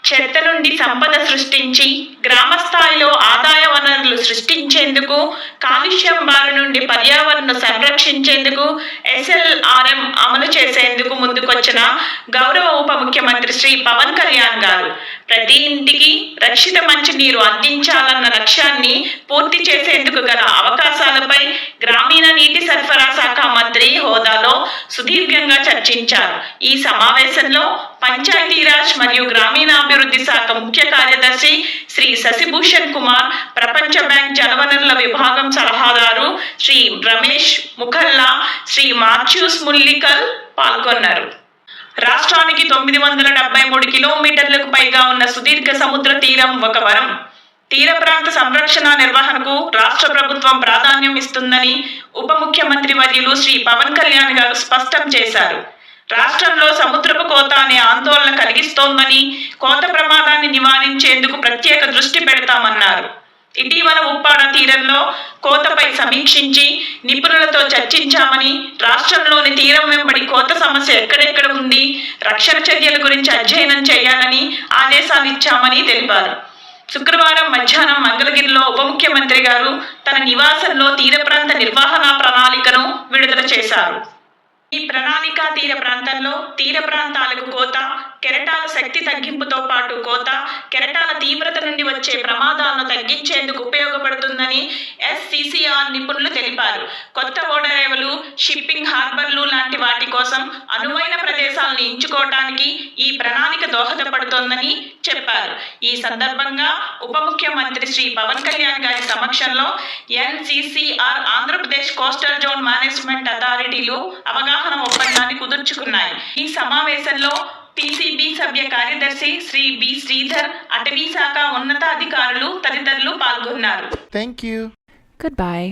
చెత్త నుండి సంపద సృష్టించి గ్రామ స్థాయిలో ఆదాయ వనరులు సృష్టించేందుకు, కాలుష్యం బారి నుండి పర్యావరణ సంరక్షించేందుకు SLRM అమలు చేసేందుకు ముందుకొచ్చిన గౌరవ ఉప ముఖ్యమంత్రి శ్రీ పవన్ కళ్యాణ్ గారు ప్రతి ఇంటికి రక్షిత మంచినీరు అందించాలన్న లక్ష్యాన్ని పూర్తి చేసేందుకు గల అవకాశాలపై గ్రామీణ నీటి సరఫరా శాఖ మంత్రి హోదాలో సుదీర్ఘంగా చర్చించారు. ఈ సమావేశంలో పంచాయతీరాజ్ మరియు గ్రామీణాభివృద్ధి శాఖ ముఖ్య కార్యదర్శి శ్రీ శశిభూషణ్ కుమార్, ప్రపంచ బ్యాంక్ జలవనరుల విభాగం సలహాదారు శ్రీ రమేష్ ముఖల్లా, శ్రీ మాథ్యూస్ ముల్లికల్ పాల్గొన్నారు. రాష్ట్రానికి 973 కిలోమీటర్లకు పైగా ఉన్న సుదీర్ఘ సముద్ర తీరం ఒక వరం. తీర ప్రాంత సంరక్షణ నిర్వహణకు రాష్ట్ర ప్రభుత్వం ప్రాధాన్యం ఇస్తుందని ఉప ముఖ్యమంత్రి వర్యులు శ్రీ పవన్ కళ్యాణ్ గారు స్పష్టం చేశారు. రాష్ట్రంలో సముద్రపు కోత అనే ఆందోళన కలిగిస్తోందని, కోత ప్రమాదాన్ని నివారించేందుకు ప్రత్యేక దృష్టి పెడతామన్నారు. ఇటీవల ఉప్పాడ తీరంలో కోతపై సమీక్షించి నిపుణులతో చర్చించామని, రాష్ట్రంలోని తీరం వెంబడి కోత సమస్య ఎక్కడెక్కడ ఉంది, రక్షణ చర్యల గురించి అధ్యయనం చేయాలని ఆదేశాలు ఇచ్చామని తెలిపారు. శుక్రవారం మధ్యాహ్నం మంగళగిరిలో ఉప ముఖ్యమంత్రి గారు తన నివాసంలో తీర ప్రాంత నిర్వహణ ప్రణాళికను విడుదల చేశారు. ఈ ప్రణాళిక తీర ప్రాంతంలో తీర ప్రాంతాలకు కోత, కెరటాల శక్తి తగ్గింపుతో పాటు కోత, కెరటాల తీవ్రత నుండి వచ్చే ప్రమాదాలను తగ్గించేందుకు ఉపయోగపడుతుందని SCCR నిపుణులు తెలిపారు. కొత్త ఓడరేవులు, షిప్పింగ్ హార్బర్లు లాంటి వాటి కోసం అనువైన ప్రదేశాలను ఎంచుకోవడానికి ఈ ప్రణాళిక దోహదపడుతోందని చెప్పారు. ఈ సందర్భంగా ఉప ముఖ్యమంత్రి శ్రీ పవన్ కళ్యాణ్ గారి సమక్షంలో NCCR Andhra Pradesh coastal zone management అథారిటీలు అవగాహన ఒప్పందాన్ని కుదుర్చుకున్నాయి. ఈ సమావేశంలో PCB సభ్య కార్యదర్శి శ్రీ బి శ్రీధర్, అటవీ శాఖ ఉన్నతాధికారులు తదితరులు పాల్గొన్నారు. Thank you. Goodbye.